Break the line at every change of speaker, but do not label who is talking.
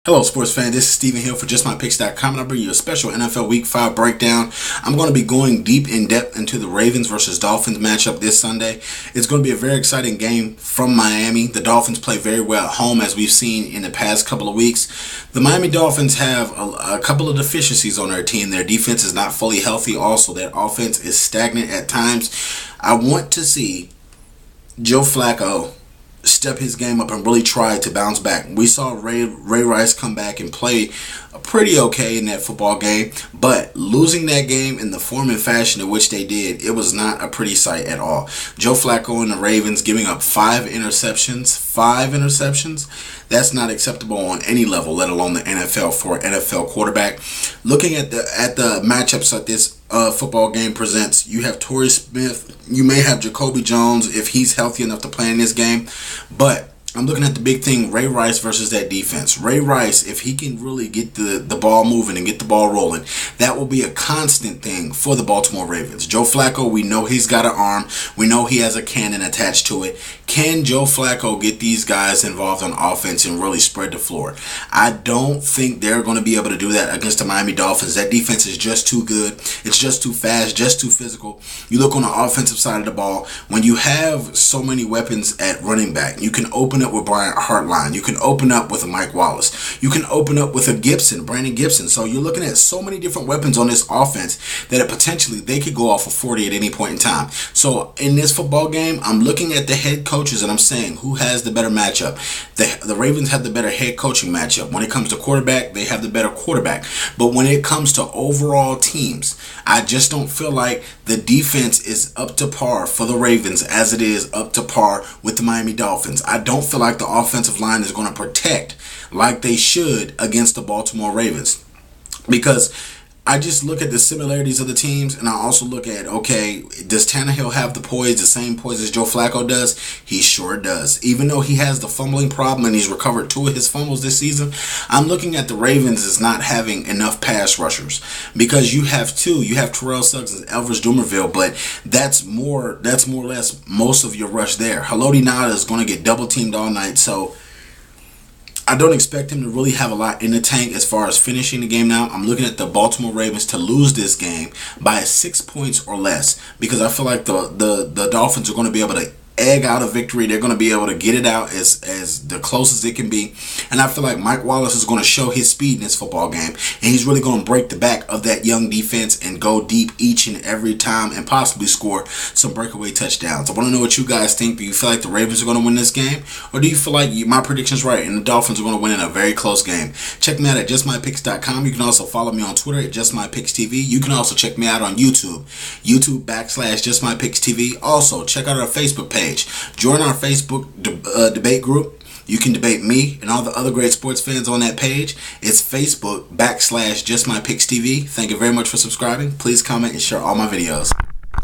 Hello, sports fan. This is Steven Hill for JustMyPicks.com, and I bring you a special NFL Week 5 breakdown. I'm going to be going deep in depth into the Ravens versus Dolphins matchup this Sunday. It's going to be a very exciting game from Miami. The Dolphins play very well at home, as we've seen in the past couple of weeks. The Miami Dolphins have a couple of deficiencies on their team. Their defense is not fully healthy. Also, their offense is stagnant at times. I want to see Joe Flacco step his game up and really try to bounce back. We saw Ray Rice come back and play pretty okay in that football game, but losing that game in the form and fashion in which they did, it was not a pretty sight at all. Joe Flacco and the Ravens giving up five interceptions. That's not acceptable on any level, let alone the NFL, for an NFL quarterback. Looking at the matchups that this football game presents, you have Torrey Smith, you may have Jacoby Jones if he's healthy enough to play in this game, but I'm looking at the big thing, Ray Rice versus that defense. Ray Rice, if he can really get the ball moving and get the ball rolling, that will be a constant thing for the Baltimore Ravens. Joe Flacco, we know he's got an arm. We know he has a cannon attached to it. Can Joe Flacco get these guys involved on offense and really spread the floor? I don't think they're going to be able to do that against the Miami Dolphins. That defense is just too good. It's just too fast, just too physical. You look on the offensive side of the ball, when you have so many weapons at running back, you can open up with Brian Hartline. You can open up with a Mike Wallace. You can open up with a Brandon Gibson. So you're looking at so many different weapons on this offense that potentially they could go off of 40 at any point in time. So in this football game, I'm looking at the head coaches and I'm saying, who has the better matchup? The Ravens have the better head coaching matchup. When it comes to quarterback, they have the better quarterback. But when it comes to overall teams, I just don't feel like the defense is up to par for the Ravens as it is up to par with the Miami Dolphins. I don't feel like the offensive line is going to protect like they should against the Baltimore Ravens, because I just look at the similarities of the teams, and I also look at, okay, does Tannehill have the same poise as Joe Flacco does? He sure does. Even though he has the fumbling problem and he's recovered two of his fumbles this season, I'm looking at the Ravens as not having enough pass rushers, because you have Terrell Suggs and Elvis Dumerville, but that's more or less most of your rush there. Haloti Ngata is going to get double teamed all night, so I don't expect him to really have a lot in the tank as far as finishing the game now. I'm looking at the Baltimore Ravens to lose this game by 6 points or less, because I feel like the Dolphins are going to be able to egg out a victory. They're going to be able to get it out as the close as it can be. And I feel like Mike Wallace is going to show his speed in this football game, and he's really going to break the back of that young defense and go deep each and every time and possibly score some breakaway touchdowns. I want to know what you guys think. Do you feel like the Ravens are going to win this game, or do you feel like my prediction's right and the Dolphins are going to win in a very close game? Check me out at JustMyPicks.com. You can also follow me on Twitter at JustMyPicksTV. You can also check me out on YouTube.com/JustMyPicksTV. Also, check out our Facebook page. Join our Facebook debate group. You can debate me and all the other great sports fans on that page. It's Facebook.com/JustMyPicksTV. Thank you very much for subscribing. Please comment and share all my videos.